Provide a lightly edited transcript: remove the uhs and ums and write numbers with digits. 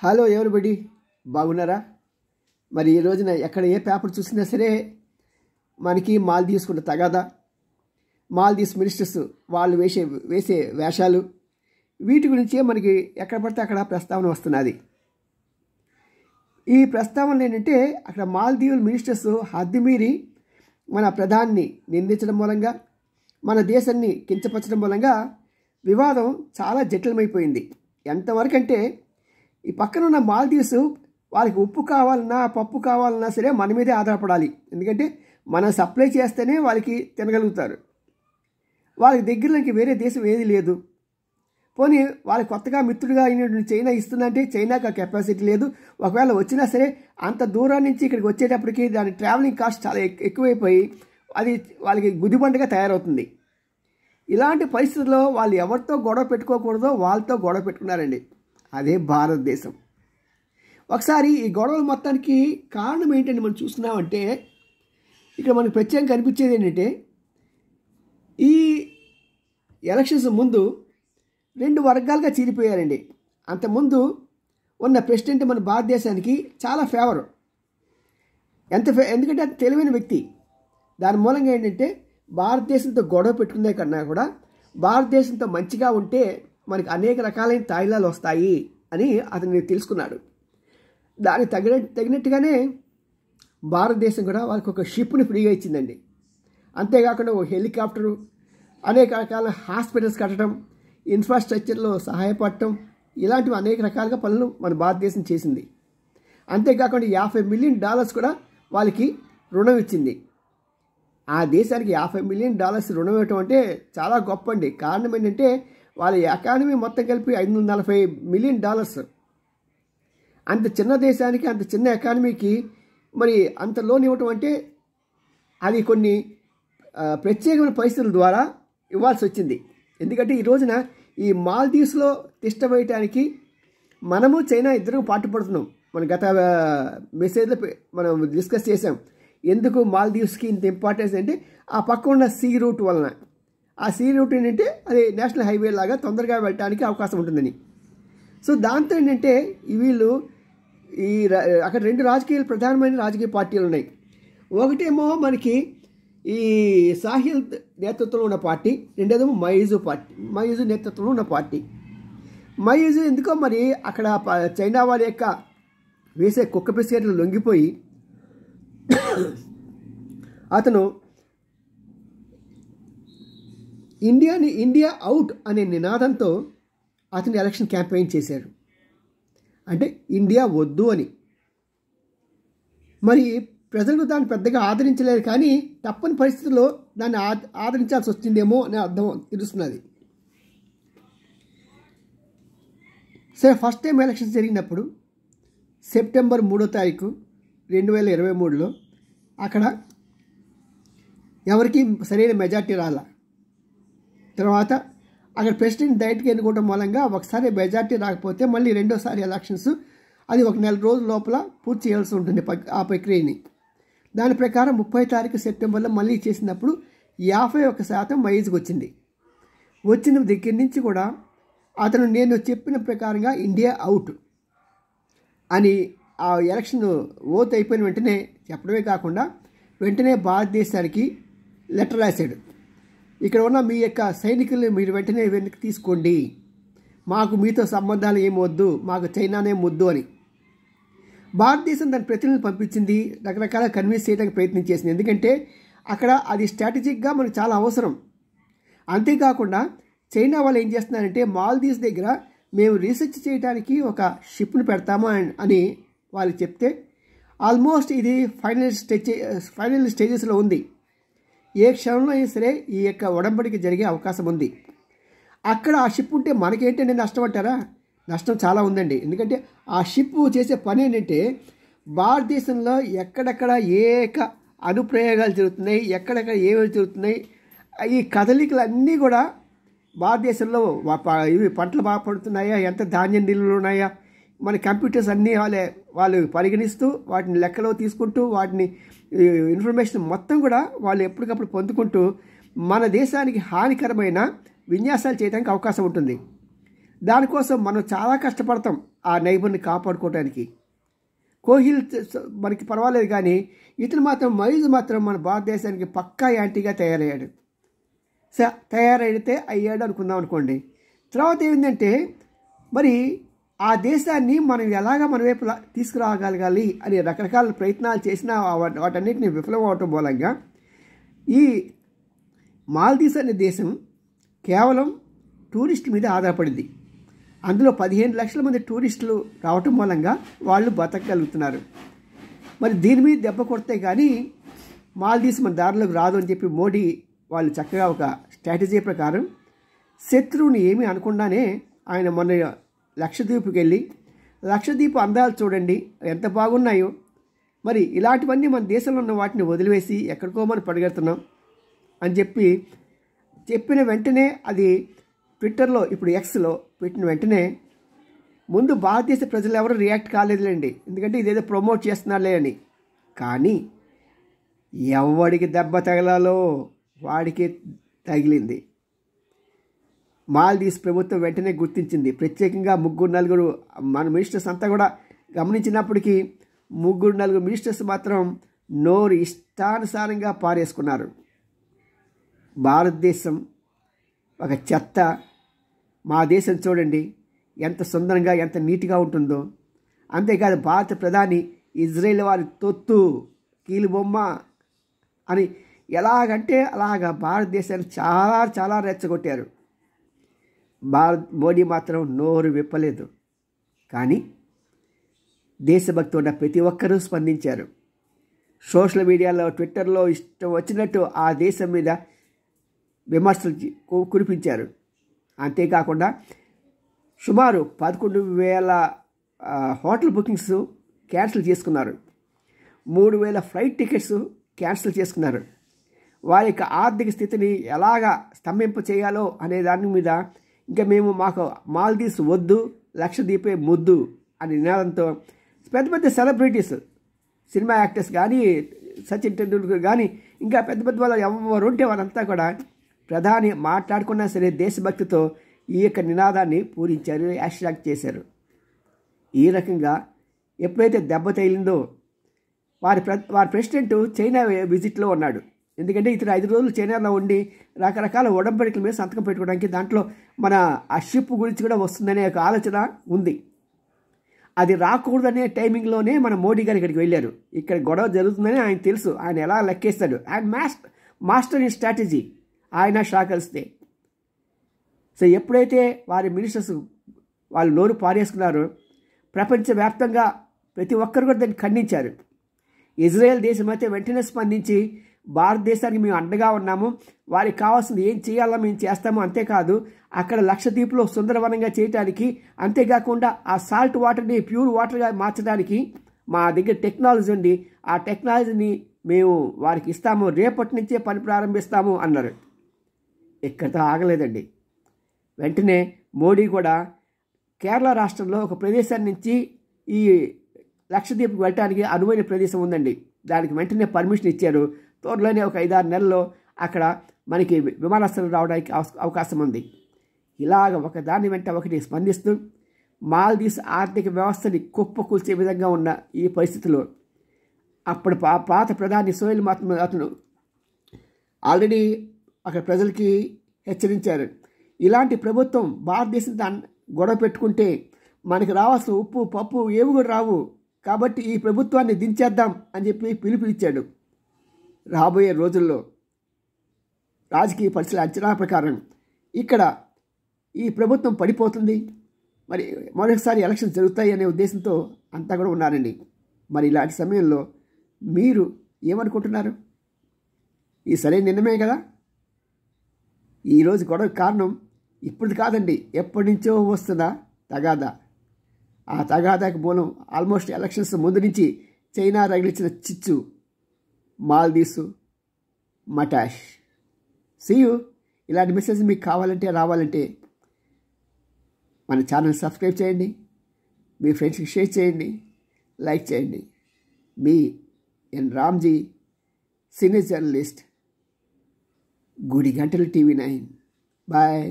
Hello everybody బాగున్నారా? మరి ఈ రోజున ఎక్కడ ఏ పేపర్ చూసినా సరే మనకి మాల్దీవ్స్ కూడా తగాదా, మాల్దీవ్స్ మినిస్టర్స్ వాళ్ళు వేసే వేషాలు, వీటి గురించే మనకి ఎక్కడ పడితే అక్కడ ప్రస్తావన వస్తున్నది. ఈ ప్రస్తావన ఏంటంటే అక్కడ మాల్దీవుల మినిస్టర్స్ హద్దుమీరి మన ప్రధాని నిందించడం మూలంగా, మన దేశాన్ని కించపరచడం మూలంగా వివాదం చాలా జటిలమైపోయింది. ఎంతవరకు అంటే ఈ పక్కన ఉన్న మాల్దీవ్స్ వాళ్ళకి ఉప్పు కావాలన్నా పప్పు కావాలన్నా సరే మన మీదే ఆధారపడాలి. ఎందుకంటే మనం సప్లై చేస్తేనే వాళ్ళకి తినగలుగుతారు. వాళ్ళకి దగ్గరలోకి వేరే దేశం ఏది లేదు. పోనీ వాళ్ళకి కొత్తగా మిత్రుడిగా అయినటువంటి చైనా ఇస్తుందంటే చైనాకి ఆ కెపాసిటీ లేదు. ఒకవేళ వచ్చినా సరే అంత దూరం నుంచి ఇక్కడికి వచ్చేటప్పటికి దాని ట్రావెలింగ్ కాస్ట్ చాలా ఎక్కువైపోయి అది వాళ్ళకి గుదిబండగా తయారవుతుంది. ఇలాంటి పరిస్థితుల్లో వాళ్ళు ఎవరితో గొడవ పెట్టుకోకూడదో వాళ్ళతో గొడవ పెట్టుకున్నారండి. అదే భారతదేశం. ఒకసారి ఈ గొడవల మొత్తానికి కారణం ఏంటంటే మనం చూస్తున్నామంటే ఇక్కడ మనకు ప్రత్యేకంగా కనిపించేది ఏంటంటే ఈ ఎలక్షన్స్ ముందు రెండు వర్గాలుగా చీలిపోయారండి. అంతకుముందు ఉన్న ప్రెసిడెంట్ మన భారతదేశానికి చాలా ఫేవర్. ఎందుకంటే అది తెలివైన వ్యక్తి. దాని మూలంగా ఏంటంటే భారతదేశంతో గొడవ పెట్టుకునే కన్నా కూడా భారతదేశంతో మంచిగా ఉంటే మనకి అనేక రకాలైన తాయిలాలు వస్తాయి అని అతను తెలుసుకున్నాడు. దానికి తగినట్టుగానే భారతదేశం కూడా వాళ్ళకి ఒక షిప్ని ఫ్రీగా ఇచ్చిందండి. అంతేకాకుండా ఒక హెలికాప్టరు, అనేక రకాల హాస్పిటల్స్ కట్టడం, ఇన్ఫ్రాస్ట్రక్చర్లో సహాయపడటం, ఇలాంటివి అనేక రకాలుగా పనులు మన భారతదేశం చేసింది. అంతేకాకుండా $50 మిలియన్ కూడా వాళ్ళకి రుణం ఇచ్చింది. ఆ దేశానికి $50 మిలియన్ రుణం ఇవ్వటం అంటే చాలా గొప్ప అండి. కారణం ఏంటంటే వాళ్ళ ఎకానమీ మొత్తం కలిపి $540 మిలియన్. అంత చిన్న దేశానికి, అంత చిన్న ఎకానమీకి మరి అంత లోన్ ఇవ్వటం అంటే అది కొన్ని ప్రత్యేకమైన పరిస్థితుల ద్వారా ఇవ్వాల్సి వచ్చింది. ఎందుకంటే ఈ రోజున ఈ మాల్దీవ్స్లో తిష్ట వేయటానికి మనము చైనా ఇద్దరం పాటుపడుతున్నాం. మన గత మెసేజ్లో మనం డిస్కస్ చేసాం. ఎందుకు మాల్దీవ్స్కి ఇంత ఇంపార్టెన్స్ అంటే ఆ పక్క ఉన్న సీ రూట్ వలన. ఆ సీ రూట్ ఏంటంటే అది నేషనల్ హైవే లాగా తొందరగా వెళ్ళడానికి అవకాశం ఉంటుందని. సో దాంతో ఏంటంటే వీళ్ళు అక్కడ రెండు ప్రధానమైన రాజకీయ పార్టీలు ఉన్నాయి. ఒకటేమో మనకి ఈ సాహిల్ నేతృత్వంలో ఉన్న పార్టీ, రెండోదేమో మయూజు నేతృత్వంలో ఉన్న పార్టీ. మయూజు ఎందుకో మరి అక్కడ చైనా వాళ్ళ యొక్క వేసే కుక్క బిస్కెట్లు లొంగిపోయి అతను ఇండియా అవుట్ అనే నినాదంతో అతను ఎలక్షన్ క్యాంపెయిన్ చేశాడు. అంటే ఇండియా వద్దు అని. మరి ప్రజలు దాన్ని పెద్దగా ఆదరించలేదు, కానీ తప్పని పరిస్థితుల్లో దాన్ని ఆదరించాల్సి వచ్చిందేమో అనే అర్థం తెలుస్తున్నది. సరే, ఫస్ట్ టైం ఎలక్షన్స్ జరిగినప్పుడు సెప్టెంబర్ 3వ తారీఖు 2023లో అక్కడ ఎవరికి సరైన మెజార్టీ రాలా. తర్వాత అక్కడ ప్రెసిడెంట్ డైరెక్ట్గా ఎన్నుకోవడం మూలంగా ఒకసారి మెజార్టీ రాకపోతే మళ్ళీ రెండోసారి ఎలక్షన్స్ అది ఒక నెల రోజుల లోపల పూర్తి చేయాల్సి ఉంటుంది ఆ ప్రక్రియని. దాని ప్రకారం 30వ తారీఖు సెప్టెంబర్లో మళ్ళీ చేసినప్పుడు 51% మయూజ్కి వచ్చింది. వచ్చిన దగ్గర నుంచి కూడా అతను నేను చెప్పిన ప్రకారంగా ఇండియా అవుట్ అని ఆ ఎలక్షన్ ఓట్ అయిపోయిన వెంటనే చెప్పడమే కాకుండా వెంటనే భారతదేశానికి లెటర్ రాశాడు. ఇక్కడ ఉన్న మీ యొక్క సైనికుల్ని మీరు వెంటనే వెనక్కి తీసుకోండి, మాకు మీతో సంబంధాలు ఏమి వద్దు, మాకు చైనానే ముద్దు అని. భారతదేశం దాని ప్రతినిధులు పంపించింది, రకరకాల కన్విన్స్ చేయడానికి ప్రయత్నం చేసింది. ఎందుకంటే అక్కడ అది స్ట్రాటజిక్గా మనకు చాలా అవసరం. అంతేకాకుండా చైనా వాళ్ళు ఏం చేస్తున్నారంటే మాల్దీవ్స్ దగ్గర మేము రీసెర్చ్ చేయడానికి ఒక షిప్ను పెడతాము అని వాళ్ళు చెప్తే ఆల్మోస్ట్ ఇది ఫైనల్ స్టేజెస్లో ఉంది. ఏ క్షణంలో అయినా సరే ఈ యొక్క ఒడంబడిక జరిగే అవకాశం ఉంది. అక్కడ ఆ షిప్ ఉంటే మనకేంటంటే నష్టం అంటారా? నష్టం చాలా ఉందండి. ఎందుకంటే ఆ షిప్ చేసే పని ఏంటంటే భారతదేశంలో ఎక్కడెక్కడ అనుప్రయోగాలు జరుగుతున్నాయి, ఎక్కడెక్కడ ఏమేమి జరుగుతున్నాయి, ఈ కదలికలన్నీ కూడా భారతదేశంలో ఇవి పంటలు బాగా పడుతున్నాయా, ఎంత ధాన్యం నిల్వలు ఉన్నాయా, మన కంప్యూటర్స్ అన్నీ వాళ్ళు పరిగణిస్తూ వాటిని లెక్కలో తీసుకుంటూ వాటిని ఇన్ఫర్మేషన్ మొత్తం కూడా వాళ్ళు ఎప్పటికప్పుడు పొందుకుంటూ మన దేశానికి హానికరమైన విన్యాసాలు చేయడానికి అవకాశం ఉంటుంది. దానికోసం మనం చాలా కష్టపడతాం. ఆ నైబర్ని కాపాడుకోవడానికి. కోహ్లీ మనకి పర్వాలేదు, కానీ ఇతను మాత్రం మొయిజ్ మాత్రం మన భారతదేశానికి పక్కా యాంటీగా తయారయ్యాడు. అయ్యాడు అనుకుందాం అనుకోండి. తర్వాత ఏంటంటే మరి ఆ దేశాన్ని మనం ఎలాగా మన వైపు తీసుకురాగలగాలి అని రకరకాల ప్రయత్నాలు చేసినా వాటన్నిటిని విఫలం అవటం మూలంగా ఈ మాల్దీవ్స్ అనే దేశం కేవలం టూరిస్టుల మీద ఆధారపడింది. అందులో 15 లక్షల మంది టూరిస్టులు రావటం మూలంగా వాళ్ళు బతకగలుగుతున్నారు. మరి దీని మీద దెబ్బ కొడితే కానీ మాల్దీవ్స్ మన దారిలోకి రాదు అని చెప్పి మోడీ వాళ్ళు చక్కగా ఒక స్ట్రాటజీ ప్రకారం శత్రువుని ఏమీ అనకుండానే ఆయన మొన్న లక్షద్వీప్కి వెళ్ళి లక్షద్వీప్ అందాలు చూడండి ఎంత బాగున్నాయో, మరి ఇలాంటివన్నీ మన దేశంలో ఉన్న వాటిని వదిలివేసి ఎక్కడికో మనం పరిగెడుతున్నాం అని చెప్పిన వెంటనే అది ట్విట్టర్లో ఇప్పుడు ఎక్స్లో పెట్టిన వెంటనే ముందు భారతదేశ ప్రజలు ఎవరు రియాక్ట్ కాలేదులేండి, ఎందుకంటే ఇదేదో ప్రమోట్ చేస్తున్నారులే అని. కానీ ఎవడికి దెబ్బ తగలాలో వాడికి తగిలింది. మాల్దీవ్స్ ప్రభుత్వం వెంటనే గుర్తించింది. ప్రత్యేకంగా 3-4 మన మినిస్టర్స్ అంతా కూడా గమనించినప్పటికీ 3-4 మినిస్టర్స్ మాత్రం నోరు ఇష్టానుసారంగా పారేసుకున్నారు. భారతదేశం ఒక చెత్త, మా దేశం చూడండి ఎంత సుందరంగా ఎంత నీట్గా ఉంటుందో, అంతేకాదు భారత ప్రధాని ఇజ్రాయెల్ వారి తొత్తు కీలుబొమ్మ అని ఎలాగంటే అలాగా భారతదేశాన్ని చాలా చాలా రెచ్చగొట్టారు. మోడీ మాత్రం నోరు విప్పలేదు. కానీ దేశభక్తి ఉన్న ప్రతి ఒక్కరూ స్పందించారు. సోషల్ మీడియాలో ట్విట్టర్లో ఇష్టం వచ్చినట్టు ఆ దేశం మీద విమర్శలు కురిపించారు. అంతేకాకుండా సుమారు 11,000 హోటల్ బుకింగ్స్ క్యాన్సిల్ చేసుకున్నారు. 3,000 ఫ్లైట్ టికెట్స్ క్యాన్సిల్ చేసుకున్నారు. వారి యొక్క ఆర్థిక స్థితిని ఎలాగా స్తంభింప చేయాలో అనే దాని మీద ఇంకా మాకు మాల్దీవ్స్ వద్దు, లక్షద్వీపే ముద్దు అనే నినాదంతో పెద్ద పెద్ద సెలబ్రిటీస్, సినిమా యాక్టర్స్ కానీ, సచిన్ టెండూల్కర్ కానీ, ఇంకా పెద్ద పెద్ద వాళ్ళు ఎవరు ఉంటే వారంతా కూడా ప్రధాని మాట్లాడుకున్నా సరే దేశభక్తితో ఈ యొక్క నినాదాన్ని పూరించారు, హ్యాష్ట్యాగ్ చేశారు. ఈ రకంగా ఎప్పుడైతే దెబ్బ తగిలిందో వారి ప్రెసిడెంట్ చైనా విజిట్లో ఉన్నాడు. ఎందుకంటే ఇతను 5 రోజులు చైనాలో ఉండి రకరకాల ఒడంబడికల మీద సంతకం పెట్టుకోవడానికి, దాంట్లో మన ఆ షిప్ గురించి కూడా వస్తుందనే ఒక ఆలోచన ఉంది. అది రాకూడదనే టైమింగ్లోనే మన మోడీ గారు ఇక్కడికి వెళ్ళారు. ఇక్కడ గొడవ జరుగుతుందని ఆయన తెలుసు, ఆయన ఎలా లెక్కేస్తాడు, ఆయన మాస్టర్ ఇన్ స్ట్రాటజీ, ఆయన షాక్ కలిస్తే. సో ఎప్పుడైతే వారి మినిస్టర్స్ వాళ్ళు నోరు పారేసుకున్నారో ప్రపంచవ్యాప్తంగా ప్రతి ఒక్కరు కూడా దాన్ని ఖండించారు. ఇజ్రాయెల్ దేశం అయితే వెంటనే స్పందించి భారతదేశానికి మేము అండగా ఉన్నాము, వారికి కావాల్సింది ఏం చేయాలో మేము చేస్తాము, అంతేకాదు అక్కడ లక్షద్వీప్లో సుందరవనంగా చేయడానికి, అంతేకాకుండా ఆ సాల్ట్ వాటర్ని ప్యూర్ వాటర్గా మార్చడానికి మా దగ్గర టెక్నాలజీ ఉంది, ఆ టెక్నాలజీని మేము వారికి ఇస్తాము, రేపటి నుంచే పని ప్రారంభిస్తాము అన్నారు. ఇక్కడితో ఆగలేదండి. వెంటనే మోడీ కూడా కేరళ రాష్ట్రంలో ఒక ప్రదేశాన్ని నుంచి ఈ లక్షద్వీప్కి వెళ్ళటానికి అనువైన ప్రదేశం ఉందండి, దానికి వెంటనే పర్మిషన్ ఇచ్చారు. త్వరలోనే ఒక 5-6 నెలల్లో అక్కడ మనకి విమానాశ్రయం రావడానికి అవకాశం ఉంది. ఇలాగ ఒకదాని వెంట ఒకటి స్పందిస్తూ మాల్దీవ్స్ ఆర్థిక వ్యవస్థని కుప్పకూల్చే విధంగా ఉన్న ఈ పరిస్థితిలో అప్పుడు పాత ప్రధాని సోహెల్ మాత్రం అతను ఆల్రెడీ అక్కడ ప్రజలకి హెచ్చరించారు, ఇలాంటి ప్రభుత్వం భారతదేశంతో గొడవ పెట్టుకుంటే మనకి రావాల్సిన ఉప్పు పప్పు ఏవి కూడా రావు, కాబట్టి ఈ ప్రభుత్వాన్ని దించేద్దాం అని చెప్పి పిలుపు ఇచ్చాడు. రాబోయే రోజుల్లో రాజకీయ పరిస్థితుల అంచనా ప్రకారం ఇక్కడ ఈ ప్రభుత్వం పడిపోతుంది, మరి మరొకసారి ఎలక్షన్స్ జరుగుతాయి అనే ఉద్దేశంతో అంతా కూడా ఉన్నారండి. మరి ఇలాంటి సమయంలో మీరు ఏమనుకుంటున్నారు? ఈ సరైన నిర్ణయమే కదా? ఈరోజు గొడవ కారణం ఇప్పుడు కాదండి, ఎప్పటి నుంచో వస్తుందా తగాదా. ఆ తగాదాకి మూలం ఆల్మోస్ట్ ఎలక్షన్స్ ముందు నుంచి చైనా రగిలించిన చిచ్చు, మాల్దీవ్స్, మటాష్. సీయు. ఇలాంటి మెసేజ్ మీకు కావాలంటే రావాలంటే మన ఛానల్ సబ్స్క్రైబ్ చేయండి, మీ ఫ్రెండ్స్కి షేర్ చేయండి, లైక్ చేయండి. మీ ఎన్ రామ్జీ, సీనియర్ జర్నలిస్ట్, గుడి గంటలు TV9. బాయ్.